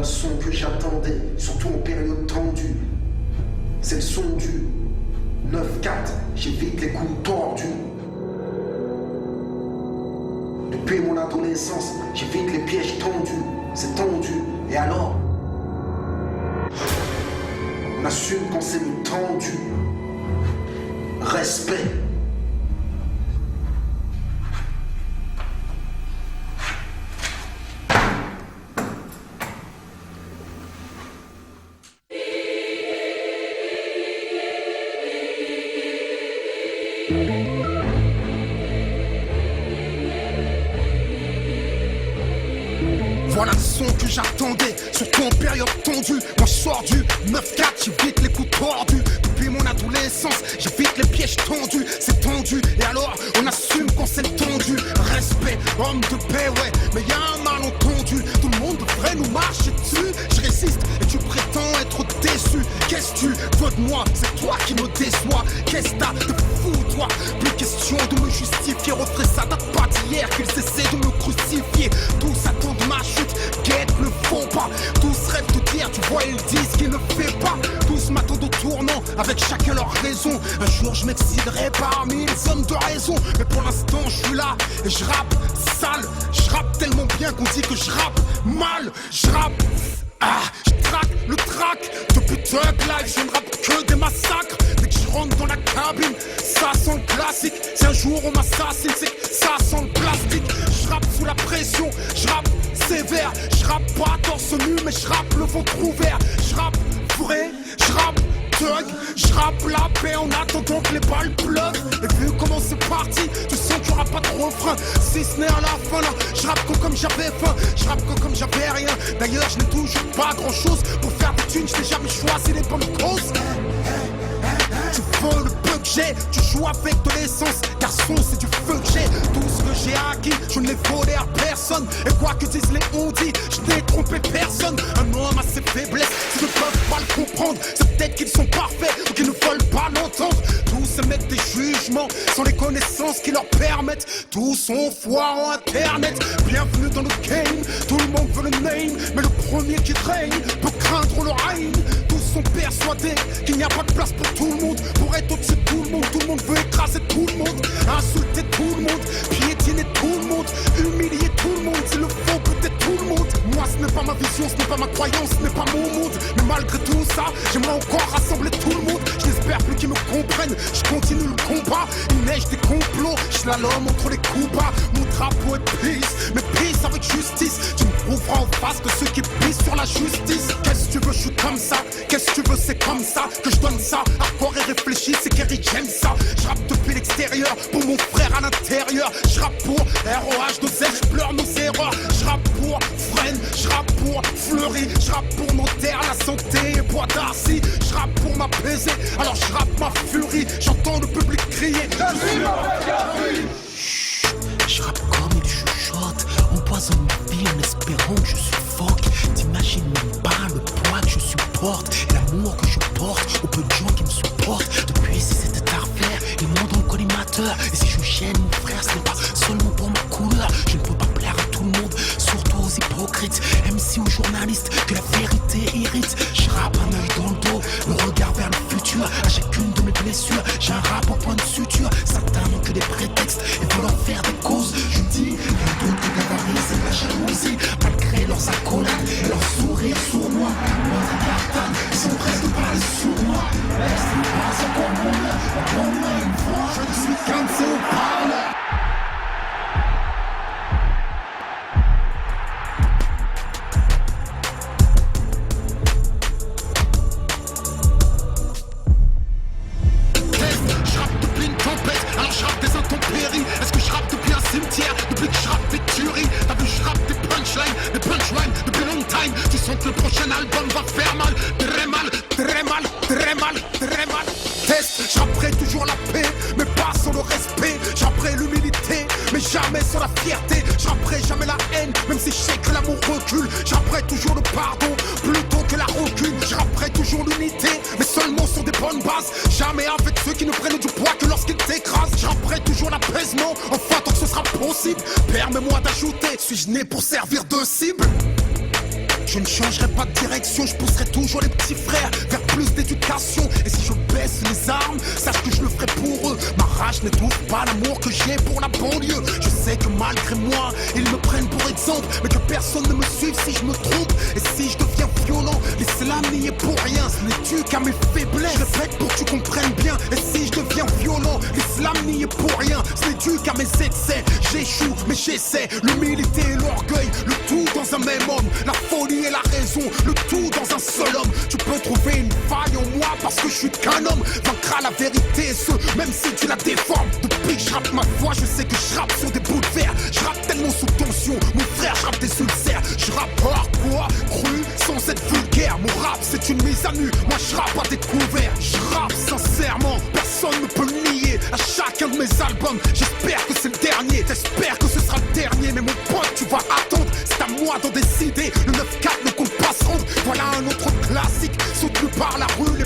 le son que j'attendais, surtout en période tendue. C'est le son du 9-4, j'évite les coups tordus. Depuis mon adolescence, j'évite les pièges tendus. C'est tendu, et alors on assume quand c'est le tendu. Respect. Voilà le son que j'attendais, surtout en période tendue. Moi je sors du 9-4, j'évite les coups tordus. Depuis mon adolescence, j'évite les pièges tendus. C'est tendu, et alors on assume quand c'est tendu. Respect, homme de paix, ouais, mais y'a un malentendu. Tout le monde devrait nous marcher dessus. Je résiste et tu prétends être déçu. Qu'est-ce que tu veux de moi? C'est toi qui me déçois. Qu'est-ce que t'as de fou, toi? Plus question de me justifier. Retrait, ça date pas d'hier qu'ils essaient de me crucifier. Tous attendent ma chute, guette ne font pas. Tous rêvent de dire, tu vois, ils disent qu'ils ne fait pas. Tous m'attendent au tournant, avec chacun leur raison. Un jour je m'exilerai parmi les hommes de raison. Mais pour l'instant je suis là et je rappe sale. Je rappe tellement bien qu'on dit que je rappe mal. Je rappe, je traque le track. Depuis Thug Life, je ne rappe que des massacres. Dès que je rentre dans la cabine, ça sent le classique. Si un jour on m'assassine, c'est que ça sent le plastique. Je rappe sous la pression, je rappe sévère. Je rappe pas torse nu, mais je rappe le ventre ouvert. Je rappe vrai, je rappe thug. Je rappe la paix en attendant que les balles pleuvent. Et vu comment c'est parti, tu sens qu'il y aura pas de refrain. Si ce n'est à la fin là, je rappe comme j'avais faim. Je rappe comme j'avais rien. D'ailleurs je n'ai toujours pas grand chose. Pour faire des thunes, je n'ai jamais choisi les bonnes causes. Tu veux le peu que j'ai, tu joues avec de l'essence. Garçon, c'est du feu que j'ai. Tout ce que j'ai acquis, je ne l'ai volé à personne. Et quoi que disent les on-dit, je n'ai trompé personne. Un homme a ses faiblesses, ils ne peuvent pas le comprendre. C'est peut-être qu'ils sont parfaits ou qu'ils ne veulent pas l'entendre. Tous émettent des jugements sans les connaissances qui leur permettent. Tous ont foi en internet. Bienvenue dans le game, tout le monde veut le name. Mais le premier qui règne peut craindre le règne. Tous sont persuadés qu'il n'y a pas de place pour tout le monde. Pour être au-dessus de tout le monde veut écraser tout le monde. Insulter tout le monde, piétiner tout le monde. Humilier tout le monde, s'il le faut peut-être tout le monde. Moi ce n'est pas ma vision, ce n'est pas ma croyance, ce n'est pas mon monde. Mais malgré tout ça, j'aimerais encore rassembler tout le monde. Je n'espère plus qu'ils me comprennent, je continue le combat. Il neige des complots, je slalom entre les coups bas. Mon drapeau est peace, mais peace avec justice. Tu me prouveras en face que ceux qui pissent sur la justice. Qu'est-ce que tu veux, je suis comme ça. Qu'est-ce que tu veux, c'est comme ça que je donne ça. Hardcore et réfléchi, c'est Kerry, j'aime ça. Je rappe depuis l'extérieur, pour mon frère à l'intérieur. Je rappe pour ROH de Z, je pleure nos erreurs. Je rappe pour Fren, je rappe pour Fleury. Je rappe pour nos terres, la santé et Bois d'Arcy. Je rappe pour m'apaiser, alors je rappe ma furie. J'entends le public crier. Je rappe comme il chuchote, empoisonne ma vie en espérant que je suffoque. T'imagines même pas le poids que je supporte et l'amour que je porte aux peu de gens qui me supportent. Depuis si c'était à refaire, ils m'ont dans le collimateur. Et si je gêne mon frère, ce n'est pas seulement pour ma couleur. Je ne peux pas plaire à tout le monde, surtout aux hypocrites, MC ou journalistes, que la vérité irrite. Je rappe un œil dans le dos, le regard vers le futur. À chacune de mes blessures, j'ai un rap au point de suture. Certains n'ont que des prétextes et veulent en faire des causes. Je dis, il y a d'autres qui l'avarisent et la jalousie. Malgré leurs accolades et leurs sourires sournois. Moi des cartanes, ils sont presque de parler sur moi. Reste pas encore mon nom, prends-moi une fois. Je ne suis qu'un de ces haut-parleurs. Est-ce que je rappe depuis un cimetière, depuis que je rappe des tueries? T'as vu, je rappe des punchlines depuis long time. Tu sens que le prochain album va faire mal, très mal, très mal, très mal, très mal. Test, j'apprends toujours la paix, mais pas sans le respect. J'apprends l'humilité, mais jamais sans la fierté. J'apprends jamais la haine, même si je sais que l'amour recule. J'apprends toujours le pardon, plutôt que la rancune. J'apprends toujours l'unité, mais seulement sur des bonnes bases. Jamais avec ceux qui ne prennent du poids que lorsqu'ils t'écrasent. J'apprends toujours l'apaisement, enfin tant que ce sera possible. Permets-moi d'ajouter, suis-je né pour servir de cible? Je ne changerai pas de direction, je pousserai toujours les petits frères vers plus d'éducation. Et si je baisse les armes, sache que je le ferai pour eux. Ma rage n'étouffe pas l'amour que j'ai pour la banlieue. Je sais que malgré moi, ils me prennent pour exemple, mais que personne ne me suive si je me trompe. Et si je deviens violent, l'islam n'y est pour rien. Ce n'est dû qu'à mes faiblesses. Je répète pour que tu comprennes bien. Et si je deviens violent, l'islam n'y est pour rien. Ce n'est dû qu'à mes excès. J'échoue, mais j'essaie. L'humilité et l'orgueil, le tout dans un même homme. La folie et la raison, le tout dans un seul homme. Tu peux trouver une faille en moi parce que je suis qu'un homme. Vaincra la vérité et ce, même si tu la déformes. Depuis que je rappe ma voix, je sais que je rappe sur des bouts de verre. Je rappe tellement sous tension, mon frère, je rappe des ulcères. Je rappe hardcore, cru, sans être vulgaire. Mon rap c'est une mise à nu, moi je rappe à découvert. Je rappe sincèrement, personne ne peut le nier. À chacun de mes albums, j'espère que c'est le dernier. J'espère que ce sera le dernier, mais mon pote tu vas attendre. C'est à moi d'en décider, le 9-4 ne compte pas se rendre. Voilà un autre classique, soutenu par la rue, les